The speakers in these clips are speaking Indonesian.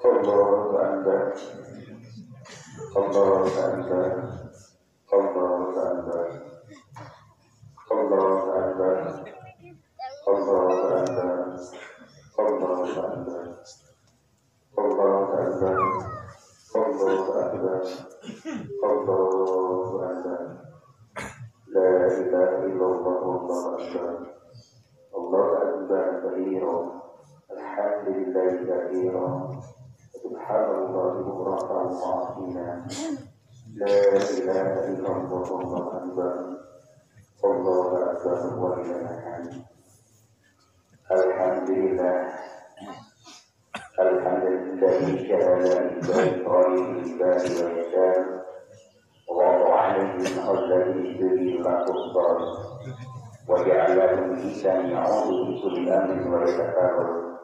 Allahu Akbar. Allahu Akbar. Allahu Akbar. Allahu Akbar. Allahu Akbar. Allahu Akbar. Allahu Akbar. Allahu Akbar. Allahu Akbar. La ilaha illallah. Allahu Akbar. Allahu Akbar kabira. Alhamdulillahi kabira. Subhanallah bukratan wa asila. La ilaha illallah. Allahu Akbar. Allahu Akbar wa lillahi. Alhamdulillah. Alhamdulillah syahada lillahi ta'ala wa yashar. Wa alayhi alladhi yuridu al-qurban. Wa ja'alahu lisan ya'udu bi kulli amrin wa yatakabbur.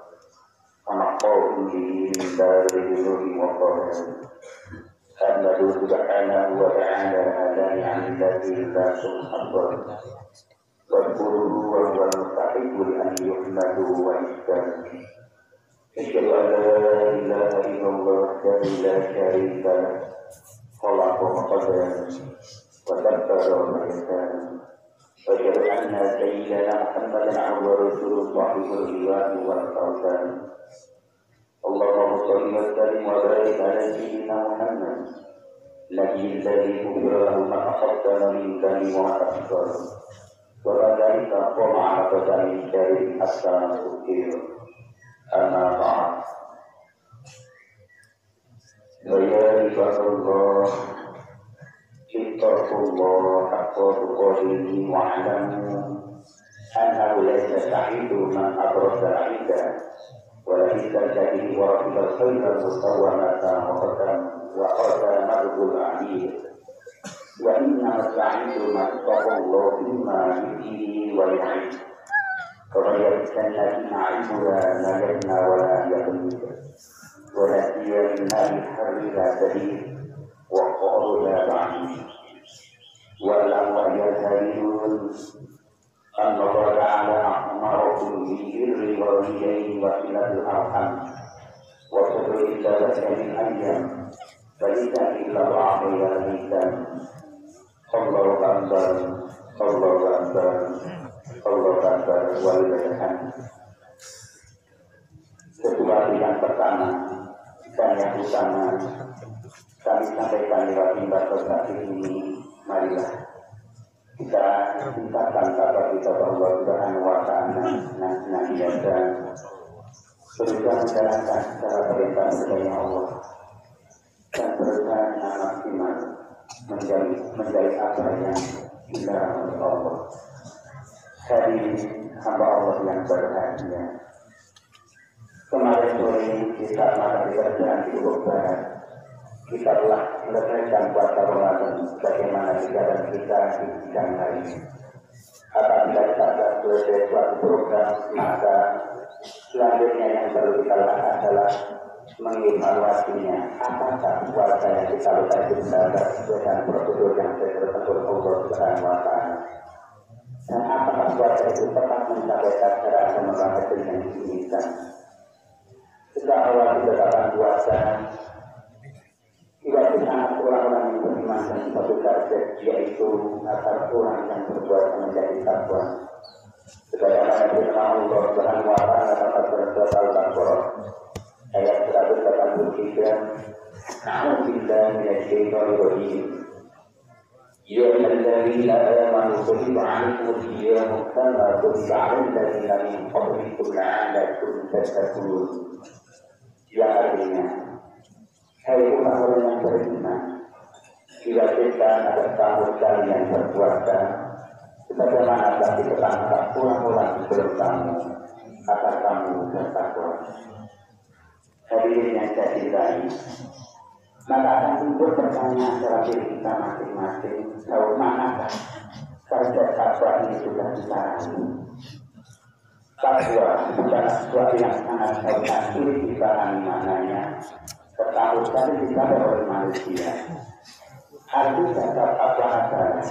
Anaqahu bihi min dari nuri wa qadar. Allahu subhanahu wa ta'ala adani 'an alladhi la subhanallah. Wadkuruhu wa huwa mustahiqu an yuhmadu wa yustajab. Asyhadu an la ilaha illallah wahdahu la syarika lahu. Khalaqa wa qadara wa dabbara wa yasara. Asyhadu anna sayyidana Muhammadan 'abduhu wa rasuluhu sahibul liwa'i wal fawzan. Allahumma shalli wa sallim wa barik ala sayyidina Muhammad. Nabiyil ladzi ukhbira lahu ma taqaddama min dhanbi wa ma ta'akhkhara. وذلك قام على بدن الشريف حتى نسكر أما بعد فيا عباد الله اتقوا الله حق تقاته واعلموا أنه ليس سعيد من أدرك العيد وليس الجديد ورفض الخير المسومة وقدمه العليل وإنما السعيد من اتقى الله بما يؤتيه ويعيد فغيرت الذين عيبها لا يبنى ولا يغيب ولا سير الماء الحر لا سبيل والقعر لا بعيد واعلموا أيها الكريمون أن الله تعالى أمركم بالبر والوالدين وصلة الأرحام وصبر الثلاثة من أيام فليس إلا بعض الإنسان. Allahu Akbar, Allahu Akbar, Allahu Akbar, walillahi. Sesuatu yang pertama dan yang utama kami sampaikan lewat mimbar berkasih ini, marilah kita tingkatkan kabar kita Allah Subhanahu wa Ta'ala senantiasa berusaha menjalankan secara perintah dari Allah dan berusaha dengan maksimal menjadi apa yang dilarang oleh Allah. Hari hamba Allah yang berbahagia. Kemarin sore kita makan di kerjaan di Lombok Barat. Kita telah selesaikan puasa Ramadan bagaimana kegiatan kita di bidang hari. Apabila kita telah selesai suatu program, maka selanjutnya yang perlu kita lakukan adalah mengevaluasinya, apakah puasa yang kita lakukan itu sesuai dengan prosedur yang ditetapkan Allah Subhanahu wa Ta'ala, dan apakah puasa itu tepat mencapai sasaran dan meraih yang diinginkan. Sejak awal ditetapkan puasa, tidak sangat orang-orang yang beriman dan satu target, yaitu agar orang yang berbuat menjadi takwa. Sebagaimana firman Allah Subhanahu wa Ta'ala dapat bersurat Al-Baqarah ayat 183. A'udzubillahi minasyaitonir rajim. Ya ayyuhalladzina amanu kutiba 'alaikumus siyam kama kutiba 'alal ladzina min qablikum la'allakum tattaqun. Yang artinya, hai orang-orang yang beriman, bila kita ada tahun kalian berpuasa, sebagaimana telah diterangkan orang-orang sebelum kamu, agar kamu bertakwa. Hadirin yang saya cintai, maka akan timbul pertanyaan dalam diri kita masing-masing, tahu manakah saja takwa ini sudah ditarani. Takwa bukanlah sesuatu yang sangat sulit dipahami maknanya, tetapi sekali disadari oleh manusia. Arti kata takwa adalah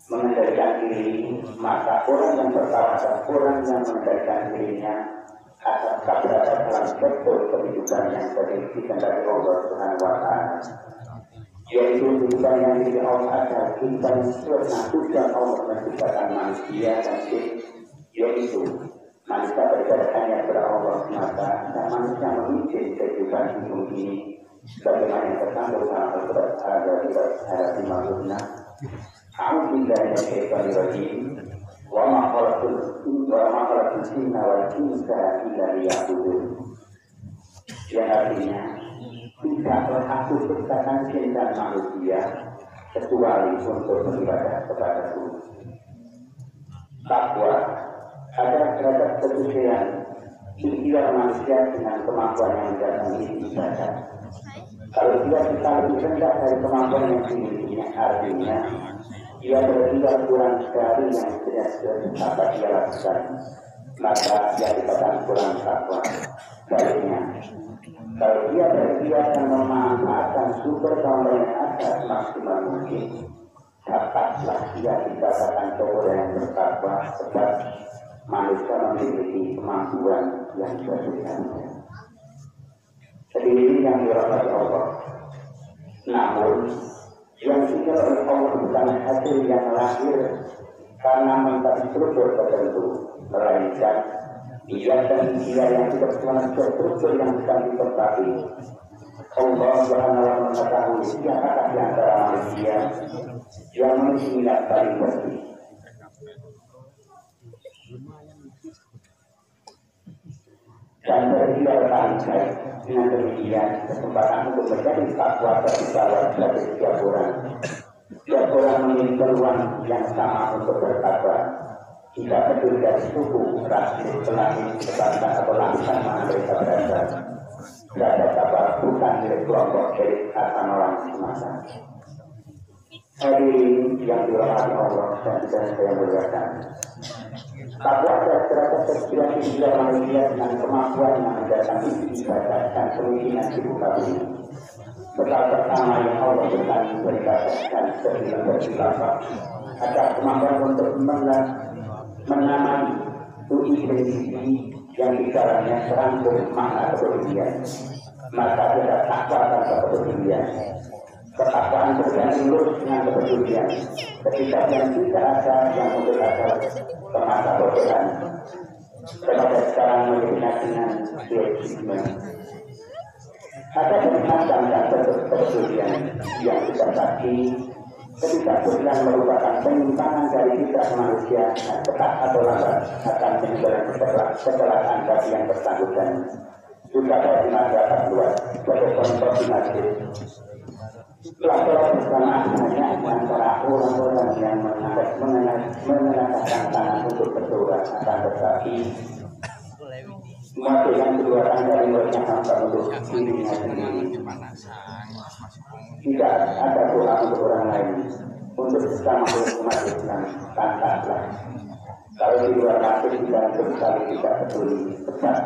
mengendalikan diri, maka orang yang bertawakal, orang yang mengendalikan dirinya akan berada dalam betul kehidupan yang diberikan dari Allah Subhanahu wa Ta'ala. Yaitu kehidupan yang diberi Allah agar kita sempurna tujuan Allah menciptakan manusia dan jin, yaitu manusia beribadah kepada Allah semata dan manusia memimpin kehidupan hidup ini sebagaimana yang terkandung dalam Al-Quran ayat 56. A'udzubillahi minasyaitonir rajim. Wa ma khalaqtul jinna wal insa illa liya'budun. Yang artinya tidaklah aku ciptakan jin dan manusia kecuali untuk beribadah kepadaku. Takwa adalah terhadap kesucian ikhtiar manusia dengan kemampuan yang mendatangi ibadah. Kalau dia kita lebih rendah dari kemampuan yang dimilikinya, artinya dia berikhtiar kurang sekali yang dapat dia lakukan, maka dia dikatakan kurang takwa. Baliknya, kalau dia berikhtiar dan memanfaatkan sumber daya yang ada maksimal mungkin, dapatlah dia dikatakan orang yang bertakwa, sebab manusia memiliki kemampuan yang berbeda. Jadi ini yang dirahmati Allah. Namun yang dikira oleh Allah bukan hasil yang lahir karena mencari struktur tertentu, melainkan dia dan dia yang tidak punya struktur yang bukan ditempati. Allah Subhanahu wa Ta'ala mengetahui siapakah di antara manusia yang memiliki minat paling bersih. Dan berikhtiar paling baik. Dengan demikian, kesempatan untuk menjadi takwa terbawa dari setiap orang. Setiap orang memiliki peluang yang sama untuk bertakwa. Tidak peduli dari suku, ras, kelamin, kebanggaan atau lapisan mana mereka berada. Tidak dapat bukan milik kelompok elit atau orang semasa. Hadirin yang dirahmati Allah dan saya muliakan. Takwa adalah terhadap setiap ikhtiar manusia dengan kemampuan yang mendatangi ibadah dan kemungkinan hidup ini. Bekal pertama yang Allah berikan beribadah dan sebelum berkhilafah ada kemampuan untuk menamai intuisi yang di dalamnya serangkum makna kepedulian. Maka tidak takwa tanpa kepedulian. Ketakwaan berganti lurus dengan kepedulian. Ketika yang tidak ada yang untuk ada semasa bodohan. Kepada sekarang melihat dengan teisme. Ada bermacam dan kepedulian yang kita tadi. Ketika kepedulian merupakan penyimpangan dari fitrah manusia dan cepat atau lambat akan menjadi kesalahan bagi yang bersangkutan. Juga dari masyarakat luas sebagai contoh di masjid. Pelajaran bersama hanya antara orang-orang yang mengenakan tangan untuk berdoa akan tetapi waktu yang keluarkan dari mulutnya tanpa untuk dirinya sendiri. Tidak ada doa untuk orang lain, untuk sesama umat Islam tanpa. Kalau di luar masjid tidak sekali tidak peduli, tetap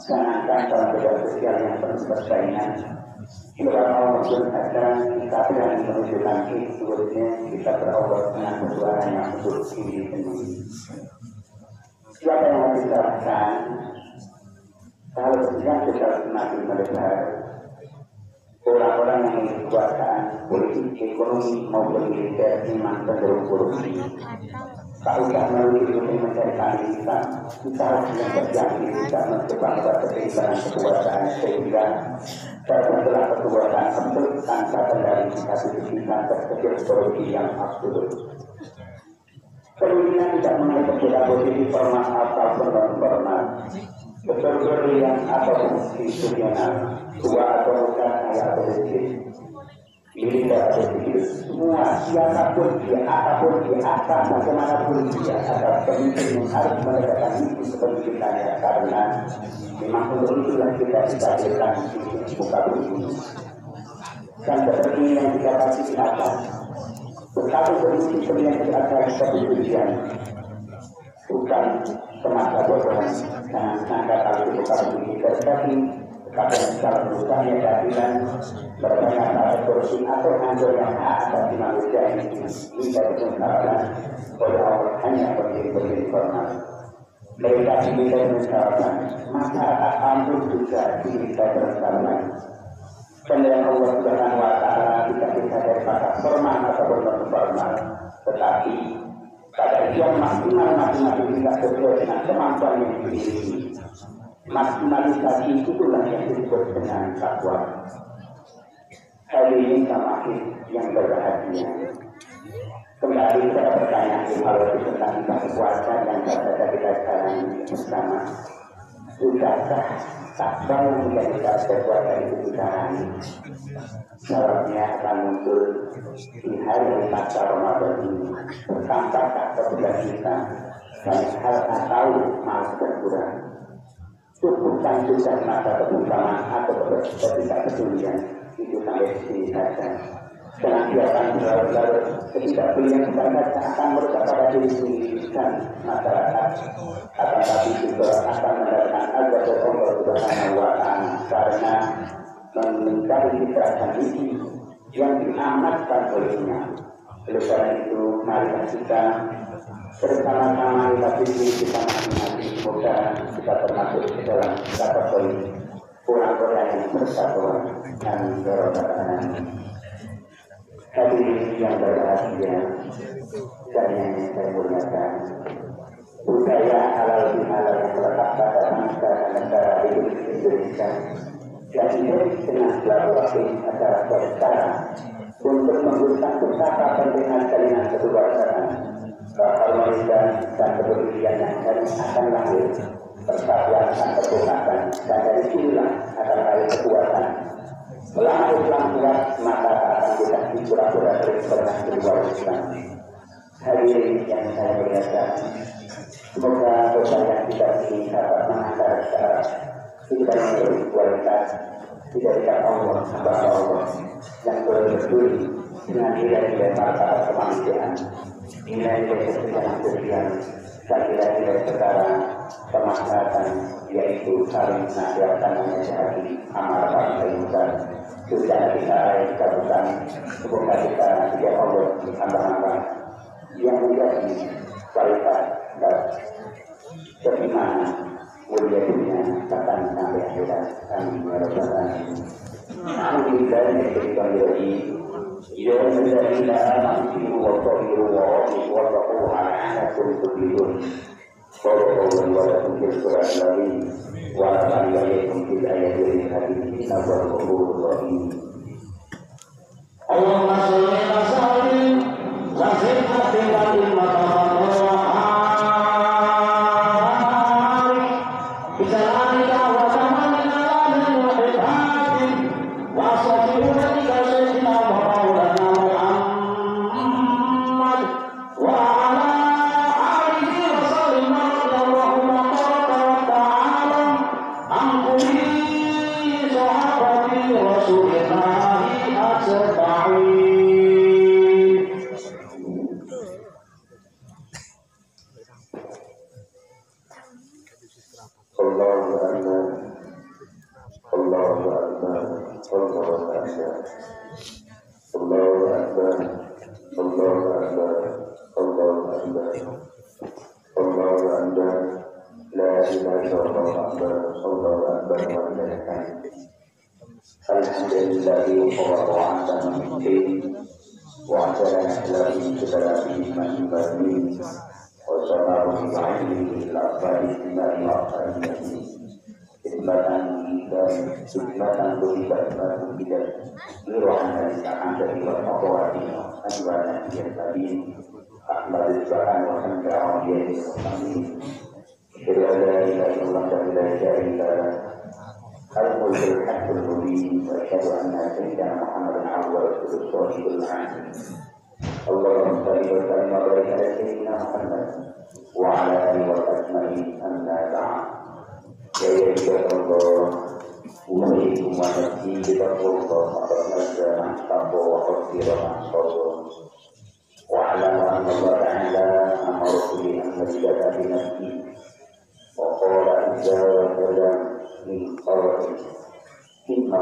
jangankan dalam bidang sosial yang penuh persaingan. Jika Allah berkata kita berani menunjukkan seluruhnya kita berobat dengan suara yang untuk diri sendiri. Siapa yang membicarakan kalau yang kita semakin melebar, orang-orang yang memiliki kekuasaan politik, ekonomi maupun militer memang cenderung korupsi. Tak usah melalui ilmu mencari keadilan, kita harus yang terjadi tidak mencoba keseimbangan kekuasaan sehingga setelah kekuasaan absolut tanpa kendali kita diberikan terkecil korupsi yang absolut. Kemudian tidak mengenai perbedaan posisi formal ataupun non formal, betul-betul yang ataupun institusional, tua atau muda, kaya atau miskin, militer atau sipil, semua siapapun dia, apapun dia, apa bagaimanapun dia, agar pemimpin yang harus menegakkan itu kepemimpinannya karena memang untuk itulah kita ditakdirkan di muka bumi. Dan seperti yang dikatakan di atas, betapa berisi penyakit agar kebencian, bukan semata bodohan, jangan sangka kalau di muka bumi, tetapi kadang kalau berutangnya keadilan berbanyak atau korupsi atau hancur yang atas manusia ini tidak dibenarkan oleh Allah hanya berdiri formal. Mereka diminta mengucapkan masyarakat ampuh juga diminta bersama. Penilaian Allah Subhanahu Wa Taala tidak bisa daripada formal ataupun non formal, tetapi pada ujian maksimal masing-masing tidak sesuai dengan kemampuan yang dimiliki. Maksimalisasi itulah yang disebut dengan takwa. Hadirin samakin yang berbahagia. Kembali kepada pertanyaan kalau tentang kekuatan yang bisa kita jalani bersama. Sudahkah takwa menjadi kekuatan itu dijalani? Jawabnya akan muncul di hari masa Ramadan ini. Bertambahkah kepada kita banyak hal atau malas berkurang. Cukupkan sudah masa kebersamaan atau ketidakpedulian itu sampai sini saja. Senantiasa berlarut-larut ketidakpedulian kita akan merusak pada diri sendiri dan masyarakat, akan tapi juga akan mendatangkan azab dari Allah Subhanahu Wa Taala karena mencari kekerasan ini yang diamatkan olehnya. Oleh karena itu, mari kita bersama-sama diri kita masing-masing. Semoga kita termasuk di dalam kategori orang-orang yang bersatuan dan berorganisasi. Hadirin yang berbahagia dan yang saya muliakan, budaya halal bihalal yang terletak pada bangsa dan negara Indonesia dan ini dengan silaturahmi acara bersama untuk menguruskan betapa pentingnya jalinan kekeluargaan, keharmonisan dan kepedulian yang akan lahir, persatuan dan kekompakan, dan dari sinilah akan lahir kekuatan. Selama Islam kuat, maka akan kita pura-pura pernah keluar Islam. Hadirin yang saya muliakan, semoga dosa yang kita ini dapat mengantar secara kita memberi kualitas tidak Allah hamba Allah yang berduri dengan nilai-nilai martabat kemanusiaan, nilai-nilai kesejahterahan sosial, dan nilai-nilai secara kemaslahatan, yaitu saling menasihati menasihati amal baik dan sudah kita lakukan. Semoga kita tidak Allah hamba-hamba yang menjadi kualitas dan keimanan mulia dunia bahkan sampai akhirat. Amin ya rabbal alamin. Alhamdulillah diberikan dari ya alladhina amanu wa tabi'u wa taqu alakum tubilun qawlan wa lakum fil qur'ani wa la ta'lamu fil ayatil hadith wa qulur rahim. Allahumma shalli wa sallim wa sallim ala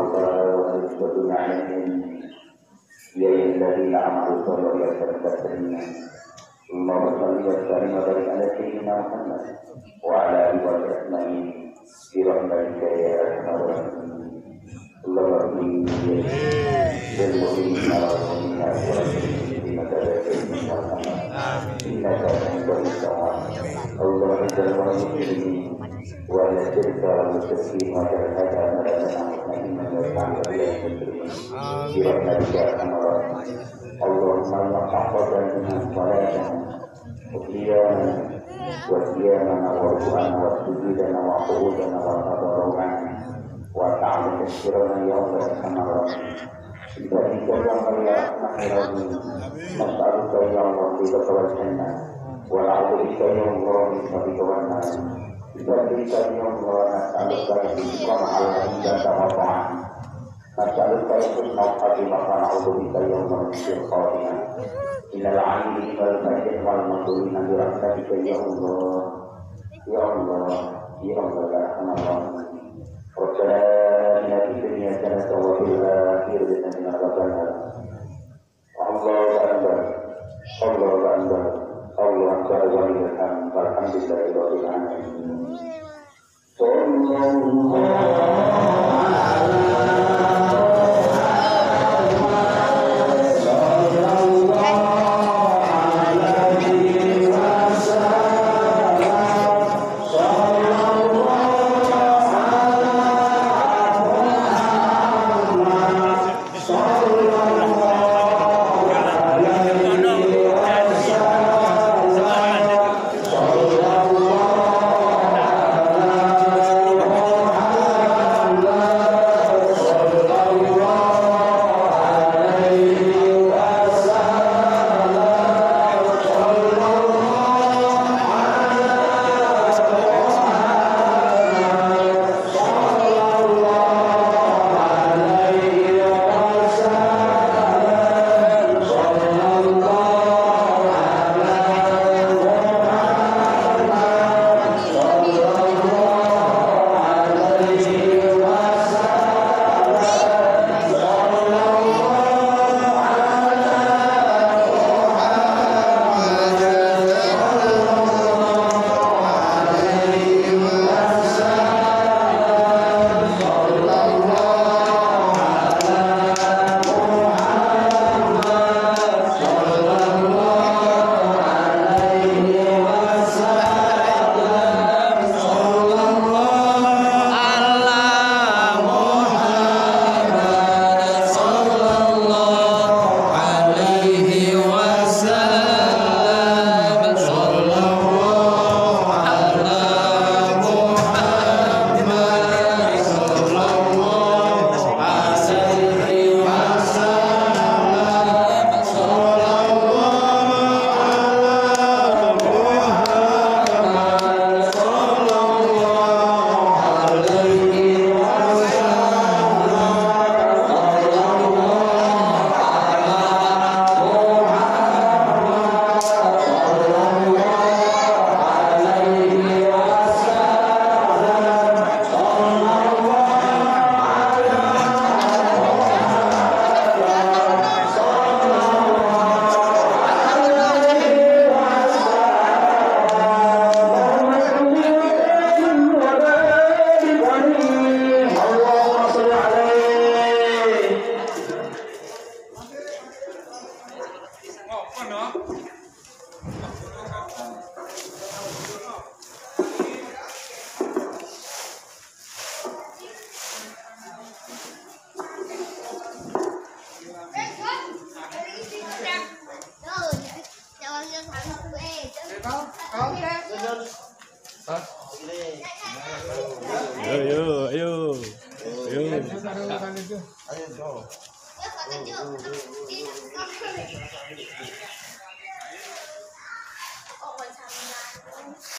sebetulnya ini ya الذين آمنوا صلوا عليه وسلم اللهم صل وسلم وبارك على سيدنا محمد وعلى آله وصحبه أجمعين برحمتك يا أرحم الراحمين اللهم اغفر للمؤمنين والمؤمنات والمسلمين إنك أنت السميع اللهم اجعل المسلمين ولا شرك والمشركين وترهب أمرنا مطمئنا وارحم إلى المسلمين برحمتك يا أرحم الراحمين اللهم احفظنا من صلاتنا وقيامنا وصيامنا وركوعنا وسجودنا وقعودنا وتضرعنا وتعالى تشكرنا يوم الرحمن الرحيم بذلك يوم يا أرحم الراحمين نسألك يا الله رضاك والجنة ونعوذ بك يا الله من سخطك والنار بذلك يا الله نسألك الاستقامة على عبادك وطاعتك نسألك حسن الخاتمة ونعوذ بك يا الله من سوء الخاتمة إن العاملين والفاسقين والمظلومين برحمتك يا الله يا الله يا الله يا أرحم الراحمين ربنا آتنا في الدنيا حسنة وفي الآخرة حسنة وقنا عذاب النار الله أكبر الله أكبر الله أكبر ولله الحمد والحمد لله رب العالمين صلى الله Ayo, ayo, ayo. Ayo,